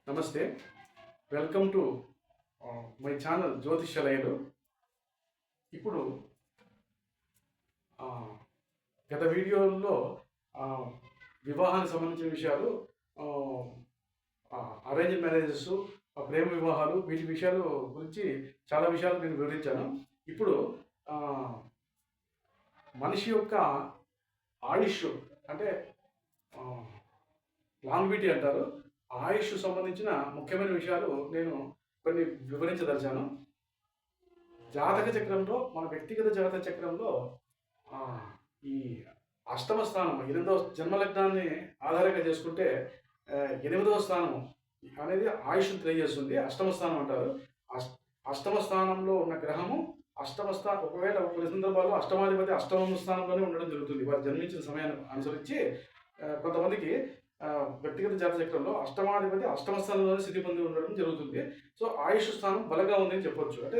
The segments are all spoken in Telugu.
నమస్తే. వెల్కమ్ టు మై ఛానల్ జ్యోతిష్యాలయాలు. ఇప్పుడు గత వీడియోల్లో వివాహానికి సంబంధించిన విషయాలు, అరేంజ్ మ్యారేజెస్, ప్రేమ వివాహాలు, వీటి విషయాలు గురించి చాలా విషయాలు నేను వివరించాను. ఇప్పుడు మనిషి యొక్క ఆయుష్ అంటే లాంగ్విటీ అంటారు. ఆయుష్ సంబంధించిన ముఖ్యమైన విషయాలు నేను కొన్ని వివరించదలిచాను. జాతక చక్రంలో, మన వ్యక్తిగత జాతక చక్రంలో ఈ అష్టమ స్థానం, 8వ జన్మలగ్నాన్ని ఆధారంగా చేసుకుంటే 8వ స్థానం అనేది ఆయుష్ను తెలియజేస్తుంది. అష్టమ స్థానం అంటారు. అష్టమ స్థానంలో ఉన్న గ్రహము ఒకవేళ కొన్ని సందర్భాల్లో అష్టమాధిపతి అష్టమ స్థానంలోనే ఉండడం జరుగుతుంది. వారు జన్మించిన సమయాన్ని అనుసరించి కొంతమందికి వ్యక్తిగత జాతక చక్రంలో అష్టమాధిపతి అష్టమ స్థానంలోనే స్థితి పొంది ఉండడం జరుగుతుంది. సో ఆయుష్ స్థానం బలంగా ఉందని చెప్పొచ్చు. అంటే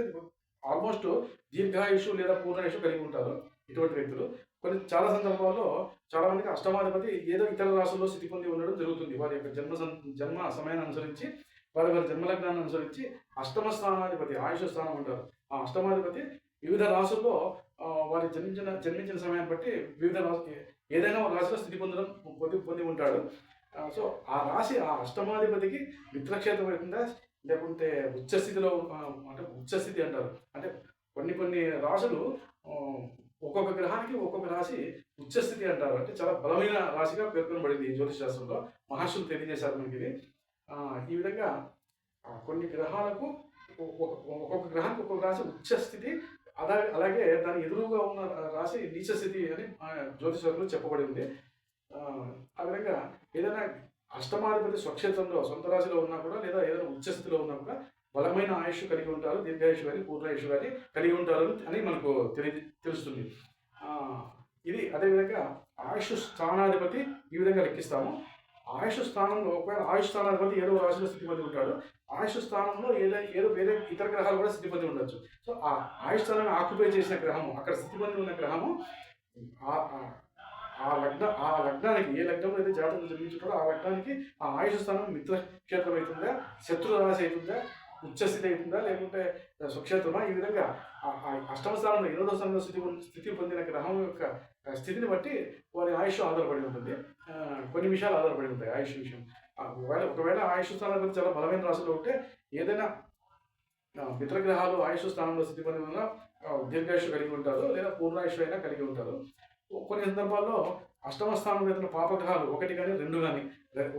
ఆల్మోస్ట్ దీర్ఘాయుషు లేదా పూర్ణాయుషు కలిగి ఉంటారు ఇటువంటి వ్యక్తులు. చాలా సందర్భాల్లో చాలా మందికి అష్టమాధిపతి ఏదో ఇతర రాశుల్లో స్థితి పొంది ఉండడం జరుగుతుంది. వారి యొక్క జన్మ సమయాన్ని అనుసరించి, వారి జన్మలగ్నాన్ని అనుసరించి అష్టమ స్థానాధిపతి ఆయుష్ స్థానం అంటారు. ఆ అష్టమాధిపతి వివిధ రాశుల్లో వారి జన్మించిన సమయాన్ని బట్టి ఏదైనా ఒక రాశిలో స్థితి పొంది ఉంటాడు. సో ఆ రాశి, ఆ అష్టమాధిపతికి మిత్రక్షేత్రం అవుతుందా, లేకుంటే ఉచ్చస్థితిలో, అంటే ఉచ్చస్థితి అంటారు. అంటే కొన్ని రాశులు ఒక్కొక్క గ్రహానికి ఒక్కొక్క రాశి ఉచ్చస్థితి అంటారు. అంటే చాలా బలమైన రాశిగా పేర్కొనబడింది ఈ జ్యోతిష్ శాస్త్రంలో. మహర్షులు తెలియజేశారు మనకి ఇది. ఈ విధంగా కొన్ని గ్రహాలకు ఒక్కొక్క గ్రహానికి ఒక్కొక్క రాశి ఉచ్చస్థితి, అలాగే దాని ఎదురుగా ఉన్న రాశి నీచస్థితి అని జ్యోతిషాస్త్రంలో చెప్పబడి ఉంది. ఆ విధంగా ఏదైనా అష్టమాధిపతి స్వక్షేత్రంలో సొంత రాశిలో ఉన్నా కూడా, లేదా ఏదైనా ఉచ్చస్థితిలో ఉన్నా కూడా బలమైన ఆయుష్ కలిగి ఉంటారు, దీర్ఘాయుష్ కానీ పూర్ణాయుష్ కానీ కలిగి ఉంటారు అని మనకు తెలుస్తుంది. ఇది అదేవిధంగా ఆయుష్ స్థానాధిపతి ఈ విధంగా లెక్కిస్తాము. ఆయుష్ స్థానంలో ఒకవేళ ఆయుష్ స్థానాధిపతి ఏదో రాశిలో స్థితి పొంది ఉంటాడు, ఆయుష్ స్థానంలో ఏదో వేరే ఇతర గ్రహాలు కూడా స్థితి పొంది ఉండొచ్చు. సో ఆ ఆయుష్ స్థానాన్ని ఆక్యుపై చేసిన గ్రహము, అక్కడ స్థితి పొంది ఉన్న గ్రహము ఆ లగ్నానికి, ఏ లగ్నంలో అయితే జాతకం జన్మించుంటాడో ఆ లగ్నానికి ఆ ఆయుష్ స్థానం మిత్రక్షేత్రం అవుతుందా, శత్రు రాశి అవుతుందా, ఉచ్చస్థితి అవుతుందా, లేకుంటే స్వక్షేత్రమా, ఈ విధంగా అష్టమ స్థానంలో 8వ స్థానంలో స్థితి పొందిన గ్రహం యొక్క స్థితిని బట్టి వారి ఆయుష్ ఆధారపడి ఉంటుంది. కొన్ని విషయాలు ఆధారపడి ఉంటాయి ఆయుష్ విషయం. ఒకవేళ ఆయుష్ స్థానం చాలా బలమైన రాశిలో ఉంటే, ఏదైనా మిత్రగ్రహాలు ఆయుష్ స్థానంలో స్థితి పొంది ఉన్న దీర్ఘాయుష్ కలిగి ఉంటారు, లేదా పూర్ణాయుష్ అయినా కలిగి ఉంటారు. కొన్ని సందర్భాల్లో అష్టమ స్థానంలో ఏదైనా పాపగ్రహాలు 1 కానీ 2 కానీ,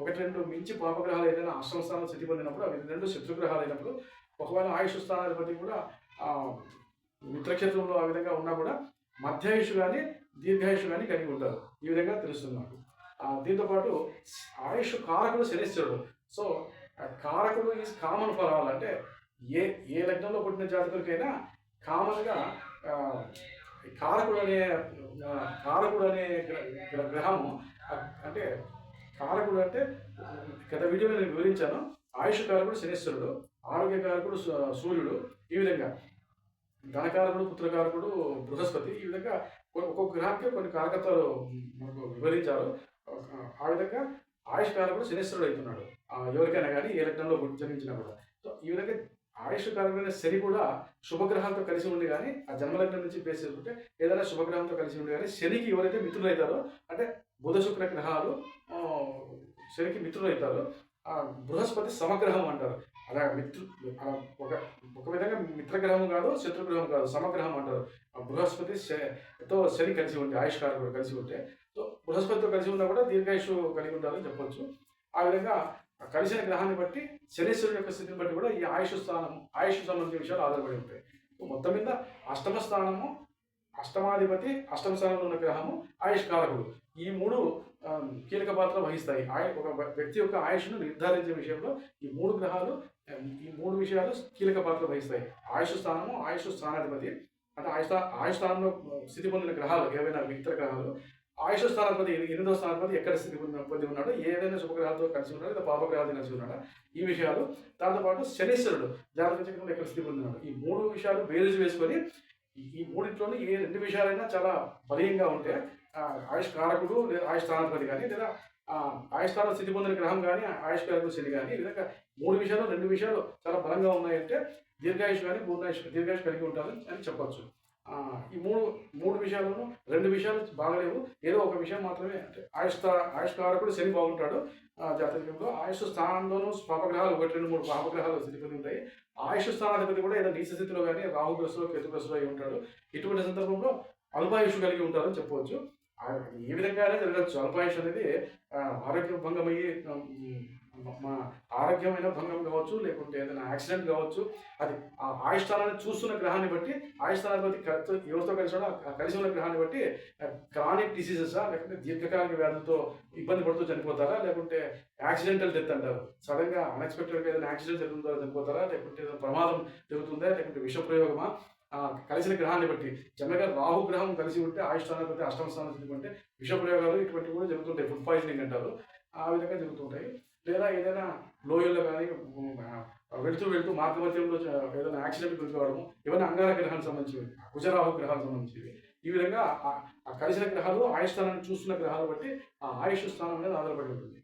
1-2 మించి పాపగ్రహాలు ఏదైనా అష్టమ స్థానంలో స్థితి పొందినప్పుడు, అవి 2 శత్రుగ్రహాలు అయినప్పుడు, ఒకవేళ ఆయుష్ స్థానాధిపతి కూడా మిత్రక్షేత్రంలో ఆ విధంగా ఉన్నా కూడా మధ్యాయుష్ కానీ దీర్ఘాయుష్ కానీ కలిగి ఉంటారు. ఈ విధంగా తెలుస్తుంది నాకు. దీంతోపాటు ఆయుష్ కారకుడు శనిశ్చరుడు. సో కారకుడు ఈజ్ కామన్ ఫర్ ఆల్. అంటే ఏ లగ్నంలో పుట్టిన జాతకులకైనా కామన్గా కారకుడు అనే గ్రహము, అంటే కారకుడు అంటే గత వీడియోలో నేను వివరించాను. ఆయుష్ కారకుడు శనిశ్వరుడు, ఆరోగ్య కారకుడు సూర్యుడు, ఈ విధంగా ధనకారకుడు పుత్రకారకుడు బృహస్పతి. ఈ విధంగా ఒక్కొక్క గ్రహానికి కొన్ని కారకత్వాలు మనకు వివరించారు. ఆ విధంగా ఆయుష్ కారకుడు శనిశ్వరుడు అవుతున్నాడు ఎవరికైనా కానీ, ఏ లగ్నంలో జన్మించినా కూడా. సో ఈ విధంగా ఆయుష్ కారకుడైన శని కూడా శుభగ్రహాలతో కలిసి ఉండి కానీ, ఆ జన్మలగ్నం నుంచి బేస్ చేసుకుంటే ఏదైనా శుభగ్రహంతో కలిసి ఉండి కానీ, శనికి ఎవరైతే మిత్రులు అవుతారో, అంటే బుధ శుక్ర గ్రహాలు శనికి మిత్రులు అవుతారో, బృహస్పతి సమగ్రహం అంటారు. అలా ఒక విధంగా మిత్రగ్రహం కాదు, శత్రుగ్రహం కాదు, సమగ్రహం అంటారు. బృహస్పతితో శని కలిసి ఉంటే, ఆయుష్ కారకుడు కలిసి ఉంటే, సో బృహస్పతితో కలిసి ఉన్నా కూడా దీర్ఘాయుష్ కలిగి ఉంటారని చెప్పొచ్చు. ఆ విధంగా కలిసిన గ్రహాన్ని బట్టి, శనీశ్వరుడు యొక్క స్థితిని బట్టి కూడా ఈ ఆయుష్ సంబంధించిన విషయాలు ఆధారపడి ఉంటాయి. మొత్తం మీద అష్టమ స్థానము, అష్టమాధిపతి, అష్టమ స్థానంలో ఉన్న గ్రహము, ఆయుష్ కారకుడు, ఈ 3 కీలక పాత్ర వహిస్తాయి. ఒక వ్యక్తి యొక్క ఆయుష్ను నిర్ధారించే విషయంలో ఈ 3 గ్రహాలు, ఈ 3 విషయాలు కీలక పాత్ర వహిస్తాయి. ఆయుష్ స్థానము, ఆయుష్ స్థానాధిపతి, అంటే ఆయుష్ స్థానంలో స్థితి పొందిన గ్రహాలు ఏవైనా మిత్ర గ్రహాలు, ఆయుష్ స్థానాధిపతి 8వ స్థానాధిపతి ఎక్కడ స్థితి పొంది ఉన్నాడు, ఏదైనా శుభగ్రహాలతో కలిసి ఉన్నాడు లేదా పాపగ్రహాలతో కలిసి ఉన్నాడా, ఈ విషయాలు. దాంతోపాటు శనీశ్వరుడు జాతక చక్రంలో ఎక్కడ స్థితి పొంది ఉన్నాడు, ఈ 3 విషయాలు బేరీజు వేసుకొని, ఈ 3 ఏ 2 విషయాలైనా చాలా బలీయంగా ఉంటే ఆయుష్ కారకుడు లేదా ఆయుష్ స్థానాధిపతి కానీ, లేదా ఆయుష్కాల స్థితి పొందిన గ్రహం కానీ ఆయుష్కాలకు శని కానీ ఈ విధంగా 2 విషయాలు చాలా బలంగా ఉన్నాయంటే దీర్ఘాయుష్ కానీ పూర్ణాయుష్ దీర్ఘాయుష్ కలిగి ఉంటారు అని చెప్పొచ్చు. ఈ మూడు విషయాలను 2 విషయాలు బాగలేవు, ఏదో ఒక విషయం మాత్రమే అంటే ఆయుష్కారకుడు శని బాగుంటాడు జాతకంలో. ఆయుష్ స్థానంలోనూ పాపగ్రహాలు 1, 2, 3 పాపగ్రహాలు స్థితి పొంది ఉంటాయి. ఆయుష్ స్థానాధిపతి కూడా ఏదో నీచ స్థితిలో కానీ రాహుగ్రస్తులో కేతుగ్రస్తులో అయి ఉంటాడు. ఇటువంటి సందర్భంలో అల్పాయుష్ కలిగి ఉంటారని చెప్పవచ్చు. ఏ విధంగానే జరగచ్చు. అల్పాయుష్ అనేది ఆరోగ్య భంగమయ్యి మా ఆరోగ్యమైన భంగం కావచ్చు, లేకుంటే ఏదైనా యాక్సిడెంట్ కావచ్చు. అది ఆ ఆయుష్ స్థానాన్ని చూస్తున్న గ్రహాన్ని బట్టి, ఆయుష్ స్థానాన్ని ఎవరితో కలిసి కలిసి ఉన్న గ్రహాన్ని బట్టి క్రానిక్ డిసీజెసా, లేకుంటే దీర్ఘకాలిక వ్యాధులతో ఇబ్బంది పడుతూ చనిపోతారా, లేకుంటే యాక్సిడెంటల్ డెత్ అంటారు. సడన్గా అన్ఎక్స్పెక్టెడ్గా ఏదైనా యాక్సిడెంట్ జరుగుతుందో చనిపోతారా, లేకుంటే ఏదైనా ప్రమాదం జరుగుతుందా, లేకుంటే విషప్రయోగమా. కలిసిన గ్రహాన్ని బట్టి జనరల్గా రాహు గ్రహం కలిసి ఉంటే ఆయుష్ స్థానాన్ని బట్టి అష్టమ స్థానం ఉంటే విషప్రయోగాలు ఇటువంటివి కూడా జరుగుతుంటాయి. ఫుడ్ పాయిజనింగ్ అంటారు. ఆ విధంగా జరుగుతుంటాయి. లేదా ఏదైనా లోయల్లో కానీ వెళుతూ మార్గమధ్యంలో ఏదైనా యాక్సిడెంట్ గురి కావడము, ఏమైనా అంగార గ్రహానికి సంబంధించినవి, కుజరాహు గ్రహాలకు సంబంధించినవి. ఈ విధంగా ఆ కలిసిన గ్రహాలు ఆయుష్ స్థానాన్ని చూస్తున్న గ్రహాలు బట్టి ఆ ఆయుష్ స్థానం అనేది ఆధారపడి ఉంటుంది.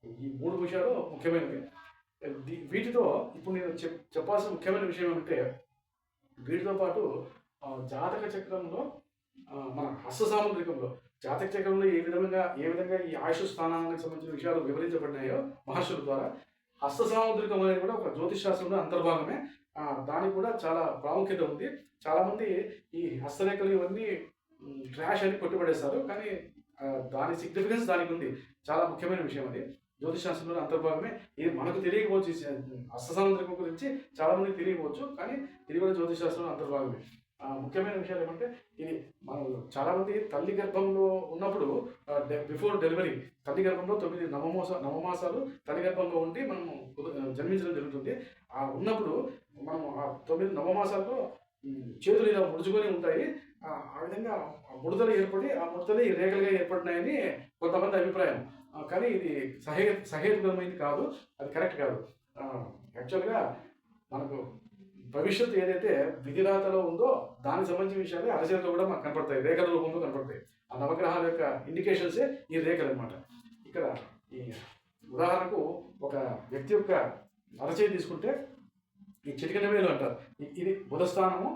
ఈ 3 విషయాలు ముఖ్యమైనవి. వీటితో ఇప్పుడు నేను చెప్పాల్సిన ముఖ్యమైన విషయం ఏమంటే, వీటితో పాటు జాతక చక్రంలో మన హస్త సాముద్రికంలో జాతక చక్రంలో ఏ విధంగా ఈ ఆయుష్ స్థానానికి సంబంధించిన విషయాలు వివరించబడినాయో మహర్షుల ద్వారా, హస్త సాముద్రికం అనేది కూడా ఒక జ్యోతిష్ శాస్త్రంలో అంతర్భాగమే. దానికి కూడా చాలా ప్రాముఖ్యత ఉంది. చాలామంది ఈ హస్తరేఖలు ఇవన్నీ ట్రాష్ అని కొట్టుబడేస్తారు, కానీ దాని సిగ్నిఫికెన్స్ దానికి ఉంది. చాలా ముఖ్యమైన విషయం అది. జ్యోతిష్ శాస్త్రంలో అంతర్భాగమే. ఇది మనకు తెలియకపోవచ్చు, హస్త సాముద్రికం గురించి చాలా మందికి తెలియకపోవచ్చు, కానీ ఇది కూడా జ్యోతిష్ శాస్త్రంలో అంతర్భాగమే. ముఖ్యమైన విషయాలు ఏమంటే, ఇది మనం చాలామంది తల్లి గర్భంలో ఉన్నప్పుడు బిఫోర్ డెలివరీ తల్లి గర్భంలో 9 నవమాసాలు తల్లి గర్భంలో ఉండి మనము జన్మించడం జరుగుతుంది. ఉన్నప్పుడు మనం ఆ 9 నవమాసాల్లో చేతులు ఇలా ముడుచుకొని ఉంటాయి. ఆ విధంగా ముడతలు ఏర్పడి ఆ ముడతలు రేఖలుగా ఏర్పడినాయని కొంతమంది అభిప్రాయం. కానీ ఇది సహేతుకమైనది కాదు, అది కరెక్ట్ కాదు. యాక్చువల్గా మనకు భవిష్యత్తు ఏదైతే విధిరాతలో ఉందో దానికి సంబంధించిన విషయాలు అరచేతిలో కూడా మనకు కనపడతాయి, రేఖల రూపంలో కనపడతాయి. ఆ నవగ్రహాల యొక్క ఇండికేషన్సే ఈ రేఖలు అనమాట. ఇక్కడ ఈ ఉదాహరణకు ఒక వ్యక్తి యొక్క అరచేతి తీసుకుంటే ఈ చిటికెన వేలు అంటారు. ఇది బుధ స్థానము.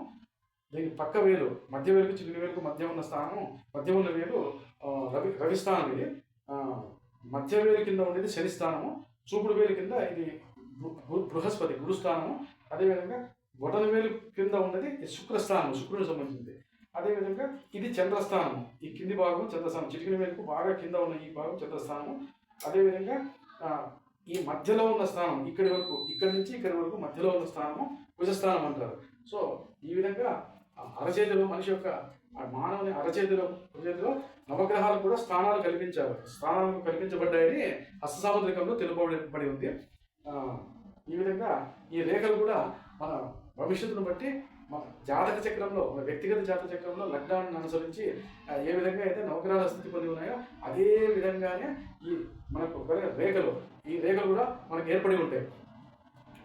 దీనికి పక్క వేలు, మధ్య వేలుకు చిటికెన వేలుకు మధ్య ఉన్న స్థానము, మధ్య ఉన్న వేలు రవి స్థానం. ఇది మధ్య వేలు కింద ఉండేది శని స్థానము. చూపుడు వేలు కింద ఇది బృహస్పతి గురుస్థానము. అదేవిధంగా బొటన వేలు కింద ఉన్నది శుక్రస్థానం, శుక్రుడికి సంబంధించింది. అదేవిధంగా ఇది చంద్రస్థానము. ఈ కింది భాగం చంద్రస్థానం, చిటికిన వేలుకు బాగా కింద ఉన్న ఈ భాగం చంద్రస్థానము. అదేవిధంగా ఈ మధ్యలో ఉన్న స్థానం ఇక్కడి నుంచి ఇక్కడి వరకు మధ్యలో ఉన్న స్థానము కుజస్థానం అంటారు. సో ఈ విధంగా అరచేతిలో మనిషి యొక్క మానవుని అరచేతిలో నవగ్రహాలు కూడా స్థానాలు కల్పించబడ్డాయని హస్త సాముద్రికంలో తెలుపబడి ఉంది. ఈ విధంగా ఈ రేఖలు కూడా మన భవిష్యత్తును బట్టి మన జాతక చక్రంలో, మన వ్యక్తిగత జాతక చక్రంలో లగ్నాన్ని అనుసరించి ఏ విధంగా అయితే నవగ్రహాల స్థితి పొంది ఉన్నాయో అదే విధంగానే ఈ మనకు ఈ రేఖలు కూడా మనకు ఏర్పడి ఉంటాయి.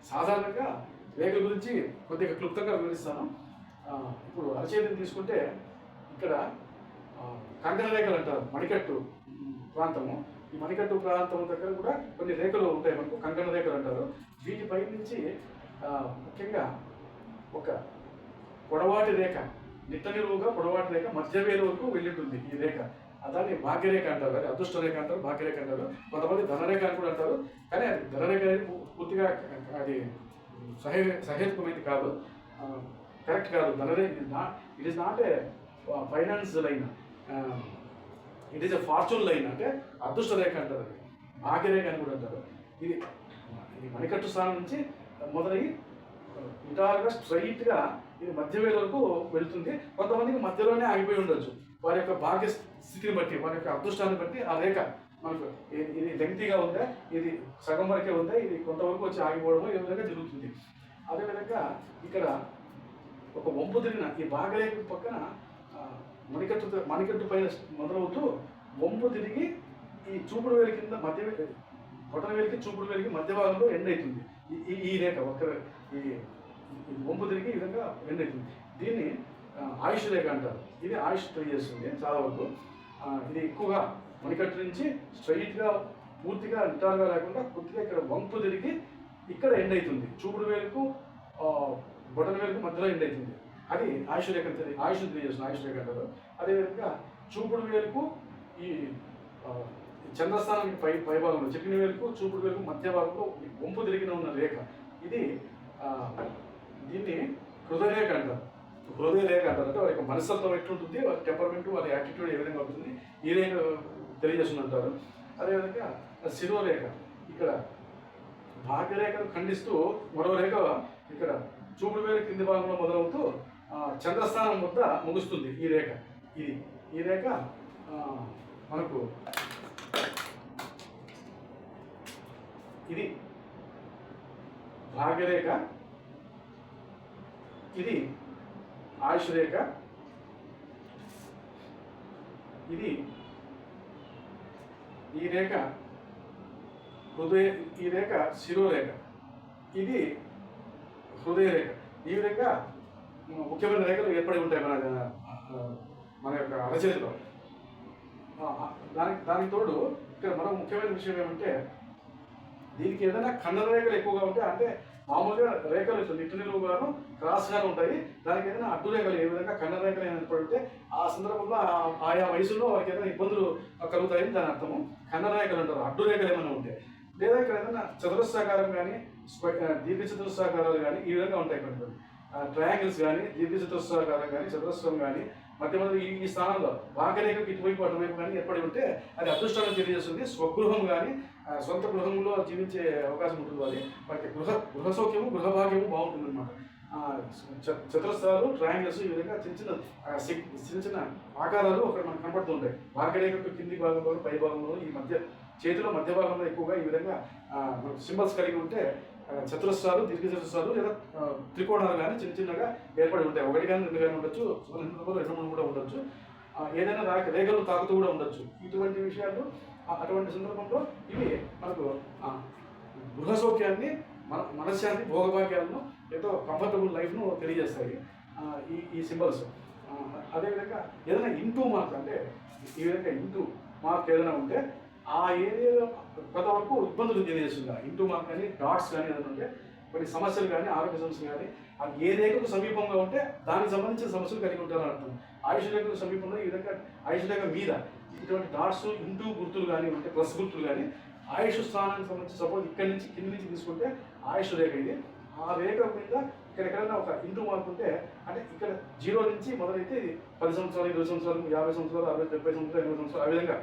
సాధారణంగా రేఖల గురించి కొద్దిగా క్లుప్తంగా వివరిస్తాను. ఇప్పుడు అరచేతిని తీసుకుంటే ఇక్కడ కంకణ రేఖలు అంటారు, మణికట్టు ప్రాంతము. ఈ మణికట్టు ప్రాంతం దగ్గర కూడా కొన్ని రేఖలు ఉంటాయి, మనకు కంకణ రేఖలు అంటారు. వీటిపై నుంచి ముఖ్యంగా ఒక పొడవాటి రేఖ, నిట్ట నిలువుగా పొడవాటి రేఖ మధ్య వేలు వరకు వెళ్ళింటుంది ఈ రేఖ. దాన్ని భాగ్యరేఖ అంటారు, అది అదృష్ట రేఖ అంటారు, భాగ్యరేఖ అంటారు. కొంతమంది ధనరేఖ అని కూడా అంటారు. కానీ అది ధనరేఖ అనేది పూర్తిగా అది సహేతుకమైనది కాదు, కరెక్ట్ కాదు. ధనరేఖ it is not a finance line, it is a fortune line. అంటే అదృష్ట రేఖ అంటారు, అది భాగ్యరేఖ అని కూడా అంటారు. ఇది మణికట్టు స్థానం నుంచి మొదలయ్యి నిటారుగా స్ట్రైట్గా ఇది మధ్య వేల వరకు వెళ్తుంది. కొంతమందికి మధ్యలోనే ఆగిపోయి ఉండొచ్చు, వారి యొక్క భాగ్య స్థితిని బట్టి, వారి యొక్క అదృష్టాన్ని బట్టి ఆ రేఖ మనకు ఇది లెంగ్తీగా ఉందా, ఇది సగం వరకే ఉందా, ఇది కొంతవరకు వచ్చి ఆగిపోవడము ఈ విధంగా జరుగుతుంది. అదేవిధంగా ఇక్కడ ఒక వంపు తిరిగిన ఈ భాగరేఖ పక్కన మణికట్టు పైన మొదలవుతూ వంపు తిరిగి ఈ చూపుడు వేలు కింద బొటన వేలికి చూపుడు వేలికి మధ్య భాగంలో ఎండ్ అవుతుంది. ఈ రేఖ ఈ వంపు తిరిగి ఈ విధంగా ఎండ్ అవుతుంది. దీన్ని ఆయుష్ రేఖ అంటారు. ఇది ఆయుష్ తెలియజేస్తుంది చాలా వరకు. ఇది ఎక్కువగా మణికట్టు నుంచి స్ట్రైట్గా పూర్తిగా నిటారుగా లేకుండా కొద్దిగా ఇక్కడ వంపు తిరిగి ఇక్కడ ఎండ్ అవుతుంది. చూపుడు వేలుకు బొటన వేలుకు మధ్యలో ఎండ్ అవుతుంది. అది ఆయుష్ రేఖ, ఆయుష్ తెలియజేస్తుంది, ఆయుష్ రేఖ అంటారు. అదేవిధంగా చూపుడు వేలుకు ఈ చంద్రస్థానానికి పై భాగంలో చిటికిన వేలుకు చూపుడు వేలుకు మధ్య భాగంలో వంపు తిరిగిన ఉన్న రేఖ ఇది దీన్ని హృదయ రేఖ అంటారు. హృదయ రేఖ అంటారు. అంటే వారి యొక్క మనస్తత్వం ఎట్లుంటుంది, వారి టెంపర్మెంట్, వారి యాటిట్యూడ్ ఏ విధంగా ఉంటుంది, ఈ రేఖ తెలియజేస్తుంది అంటారు. అదేవిధంగా శిరోరేఖ ఇక్కడ భాగ్యరేఖను ఖండిస్తూ మరో రేఖ ఇక్కడ చూపుడు వేలు కింది భాగంలో మొదలవుతూ చంద్రస్థానం వద్ద ముగుస్తుంది ఈ రేఖ. ఈ రేఖ మనకు ఇది భాగ్యరేఖ, ఇది ఆయుష్ రేఖ, ఇది ఈ రేఖ ఈ రేఖ శిరోరేఖ, ఇది హృదయ రేఖ. ఈ విధంగా ముఖ్యమైన రేఖలు ఏర్పడి ఉంటాయి మన యొక్క అరచేతిలో. దానికి తోడు ఇక్కడ మరో ముఖ్యమైన విషయం ఏమంటే దీనికి ఏదైనా ఖండన రేఖలు ఎక్కువగా ఉంటే, అంటే మామూలుగా రేఖలు నిట్టు నిలువుగాను క్రాస్గానే ఉంటాయి, దానికి ఏదైనా అడ్డు రేఖలు ఏ విధంగా ఖండన రేఖలు ఏర్పడితే ఆ సందర్భంలో ఆయా వయసులో వారికి ఏదైనా ఇబ్బందులు కలుగుతాయని దాని అర్థము. ఖండన రేఖలు అంటారు. అడ్డు రేఖలు ఏమైనా ఉంటే, లేదా ఇక్కడ ఏదైనా చతురస్రాకారం కానీ దీర్ఘ చతురస్రాకారాలు కానీ ఈ విధంగా ఉంటాయి. కొన్ని ట్రయాంగిల్స్ కానీ దీర్ఘ చతురస్రాకారం కానీ చతురస్రం కానీ మధ్య మధ్య ఈ స్థానంలో భాగ్యరేఖకు ఇటువైపు అటువైపు కానీ ఏర్పడి ఉంటే అది అదృష్టాన్ని తెలియజేస్తుంది. స్వగృహం కానీ సొంత గృహంలో జీవించే అవకాశం ఉంటుంది. అది వారికి గృహ సౌఖ్యము, గృహభాగ్యము బాగుంటుంది అనమాట. చతురస్రాలు, ట్రయాంగిల్స్ ఈ విధంగా చిన్న చిన్న ఆకారాలు అక్కడ మనకు కనపడుతుంటాయి. భాగ్యరేఖకు కింది భాగంలో పై భాగంలో ఈ చేతిలో మధ్య భాగంలో ఎక్కువగా ఈ విధంగా సింబల్స్ కలిగి ఉంటే చతురస్రాలు, దీర్ఘ చతురస్రాలు లేదా త్రికోణాలు కానీ చిన్న చిన్నగా ఏర్పడి ఉంటాయి. ఒకటి కానీ రెండు కానీ ఉండొచ్చు, రెండు మూడు కూడా ఉండొచ్చు. ఏదైనా రేఖలు తాకుతూ కూడా ఉండొచ్చు. ఇటువంటి విషయాలు అటువంటి సందర్భంలో ఇవి మనకు గృహ సౌఖ్యాన్ని, మనశ్శాంతి, భోగభాగ్యాలను, ఎంతో కంఫర్టబుల్ లైఫ్ను తెలియజేస్తాయి ఈ సింబల్స్. అదేవిధంగా ఏదైనా ఇంటూ మార్క్, అంటే ఈ విధంగా ఇంటూ మార్క్ ఏదైనా ఉంటే ఆ ఏరియాలో కొంతవరకు ఇబ్బందులు తెలియజేస్తుంది. ఇంటూ మార్క్ కానీ డాట్స్ కానీ ఏదైనా ఉంటే కొన్ని సమస్యలు కానీ ఆరోగ్య సమస్యలు కానీ ఏ రేఖకు సమీపంగా ఉంటే దానికి సంబంధించిన సమస్యలు కలిగి ఉంటారని అర్థం. ఆయుష్ రేఖకు సమీపంలో ఈ విధంగా ఆయుష్ రేఖ మీద ఇటువంటి డాట్స్, ఇంటూ గుర్తులు కానీ ఉంటే, ప్లస్ గుర్తులు కానీ ఆయుష్ స్థానానికి సంబంధించి సపోజ్ ఇక్కడి నుంచి కింది నుంచి తీసుకుంటే ఆయుష్ రేఖ ఇది. ఆ రేఖ మీద ఇక్కడ ఎక్కడైనా ఒక ఇంటూ మార్క్ ఉంటే, అంటే ఇక్కడ 0 నుంచి మొదలైతే ఇది 10 సంవత్సరాలు, 20 సంవత్సరాలు, 50 సంవత్సరాలు, 60, 70 సంవత్సరాలు, 80 సంవత్సరాలు, ఆ విధంగా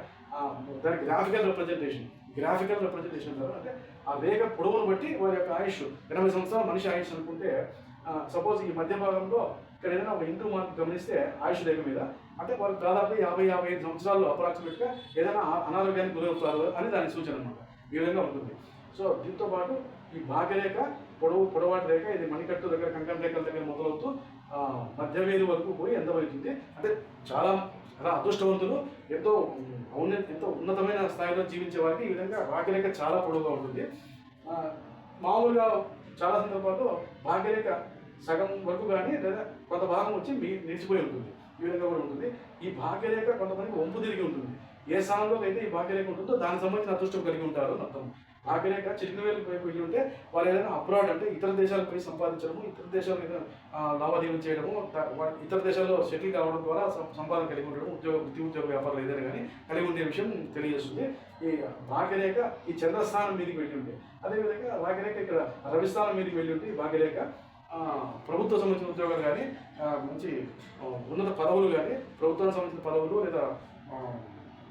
దానికి గ్రాఫికల్ రిప్రజెంటేషన్ అంటారు. అంటే ఆ రేఖ పొడవును బట్టి వారి యొక్క ఆయుష్ 80 సంవత్సరాలు మనిషి ఆయుష్ అనుకుంటే, సపోజ్ ఈ మధ్య భాగంలో ఇక్కడ ఏదైనా ఒక ఇంటూ మార్క్ గమనిస్తే ఆయుష్ రేఖ మీద, అంటే వాళ్ళు దాదాపు 50-55 సంవత్సరాలు అప్రాక్సిమేట్గా ఏదైనా అనారోగ్యానికి గురవుతారు అని దాని సూచన అనమాట. ఈ విధంగా ఉంటుంది. సో దీంతో పాటు ఈ భాగ్యరేఖ పొడవాటి రేఖ ఇది మణికట్టు దగ్గర, కంకణ రేఖల దగ్గర మొదలవుతూ మధ్యవేది వరకు పోయి ఎంతమవుతుంది. అంటే చాలా అదృష్టవంతులు, ఎంతో ఉన్నతమైన స్థాయిలో జీవించే వారికి ఈ విధంగా భాగ్యరేఖ చాలా పొడవుగా ఉంటుంది. మామూలుగా చాలా సందర్భాల్లో భాగ్యరేఖ సగం వరకు కానీ లేదా కొంత భాగం వచ్చి నిలిచిపోయి ఉంటుంది. ఈ విధంగా కూడా ఉంటుంది. ఈ భాగ్యరేఖ కొంతమందికి వంపు తిరిగి ఉంటుంది. ఏ స్థానంలో అయితే ఈ భాగ్యరేఖ ఉంటుందో దానికి సంబంధించిన అదృష్టం కలిగి ఉంటారు అని అర్థం. భాగ్యరేఖ చిటికిన వేలకు వైపు వెళ్ళి ఉంటే వాళ్ళు ఏదైనా అబ్రాడ్, అంటే ఇతర దేశాలకు పోయి సంపాదించడము, ఇతర దేశాలు ఏదైనా లావాదేవీలు చేయడము, ఇతర దేశాల్లో సెటిల్ కావడం ద్వారా సంపాదన కలిగి ఉండడం, ఉద్యోగ వ్యాపారాలు ఏదైనా కానీ కలిగి ఉండే విషయం తెలియజేస్తుంది. ఈ భాగ్యరేఖ ఈ చంద్రస్థానం మీదకి వెళ్ళి ఉంటే, అదేవిధంగా భాగ్యరేఖ ఇక్కడ రవిస్థానం మీదకి వెళ్ళి ఉంటే ఈ భాగ్యరేఖ ప్రభుత్వ సంబంధించిన ఉద్యోగాలు కానీ, మంచి ఉన్నత పదవులు కానీ, ప్రభుత్వానికి సంబంధించిన పదవులు లేదా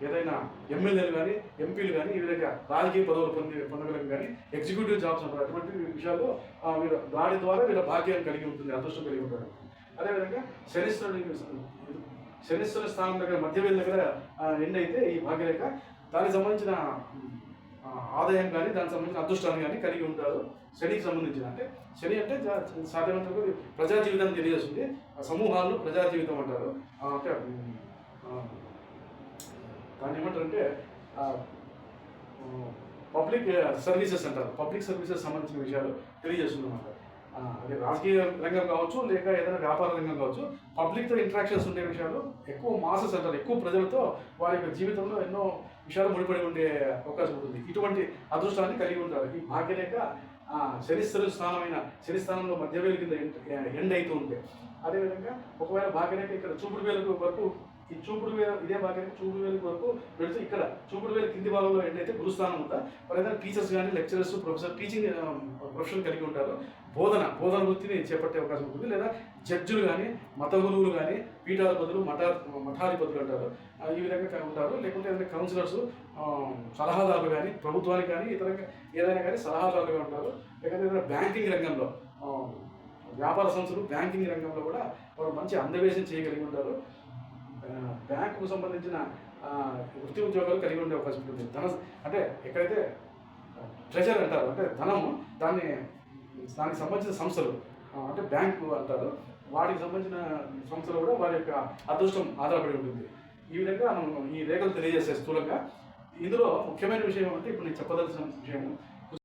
ఏదైనా ఎమ్మెల్యేలు కానీ, ఎంపీలు కానీ, ఈ విధంగా రాజకీయ పదవులు పొందగలం కానీ, ఎగ్జిక్యూటివ్ జాబ్స్ అంటారు. అటువంటి విషయాల్లో వీరు దాని ద్వారా వీళ్ళ భాగ్యం కలిగి ఉంటుంది, అదృష్టం కలిగి ఉంటారు. అదేవిధంగా శనిశ్వర స్థానం దగ్గర మధ్యవేది దగ్గర ఎండ్ అయితే ఈ భాగ్యరేఖ దానికి సంబంధించిన ఆదాయం కానీ, దానికి సంబంధించిన అదృష్టాన్ని కానీ కలిగి ఉంటారు. శనికి సంబంధించిన, అంటే శని అంటే సాధారణంగా ప్రజా జీవితాన్ని తెలియజేస్తుంది. సమూహాలను ప్రజా జీవితం అంటారు. అంటే దాన్ని ఏమంటారంటే పబ్లిక్ సర్వీసెస్ అంటారు. పబ్లిక్ సర్వీసెస్ సంబంధించిన విషయాలు తెలియజేస్తుంది అన్నమాట. అది రాజకీయ రంగం కావచ్చు, లేక ఏదైనా వ్యాపార రంగం కావచ్చు, పబ్లిక్తో ఇంటరాక్షన్స్ ఉండే విషయాలు ఎక్కువ మాసెస్ అంటారు. ఎక్కువ ప్రజలతో వారి యొక్క జీవితంలో ఎన్నో విషయాలు ముడిపడి ఉండే అవకాశం ఉంటుంది. ఇటువంటి అదృష్టాన్ని కలిగి ఉంటారు. ఈ భాగ్యరేఖ శనిస్థలు స్థానమైన శని స్థానంలో మధ్య వేలు కింద ఎండ్ అవుతూ ఉంటే, అదేవిధంగా ఒకవేళ భాగ్యరేఖ ఇక్కడ చూపుడు వేలు వరకు, ఈ చూపుడు వేలు ఇదే భాగ్యరేఖ చూపుడు వేలు వరకు పెడితే ఇక్కడ చూపుడు వేలు కింది భాగంలో ఎండ్ అయితే గురుస్థానం ఉందా, మరి ఏదైనా టీచర్స్ కానీ లెక్చరర్స్ ప్రొఫెసర్ టీచింగ్ ప్రొఫెషన్ కలిగి ఉంటారు. బోధన వృత్తిని చేపట్టే అవకాశం ఉంటుంది. లేదా జడ్జులు కానీ మత గురువులు కానీ పీఠాధిపతులు మఠాధిపతులు అంటారు, ఈ విధంగా ఉంటారు. లేకుంటే ఏదైనా కౌన్సిలర్స్ సలహాదారులు కానీ ప్రభుత్వానికి కానీ ఇతరంగా ఏదైనా కానీ సలహాదారులుగా ఉంటారు. లేకపోతే ఏదైనా బ్యాంకింగ్ రంగంలో వ్యాపార సంస్థలు బ్యాంకింగ్ రంగంలో కూడా వారు మంచి అందవేశం చేయగలిగి ఉంటారు. బ్యాంకుకు సంబంధించిన వృత్తి ఉద్యోగాలు కలిగి ఉండే అవకాశం ఉంటుంది. అంటే ఎక్కడైతే ట్రెజర్ అంటారు, అంటే ధనము, దానికి సంబంధించిన సంస్థలు అంటే బ్యాంకు అంటారు, వాటికి సంబంధించిన సంస్థలు కూడా వారి యొక్క అదృష్టం ఆధారపడి ఉంటుంది. ఈ విధంగా మనం ఈ రేఖలు తెలియజేసే స్థూలంగా. ఇందులో ముఖ్యమైన విషయం అంటే ఇప్పుడు నేను చెప్పదలసిన విషయం,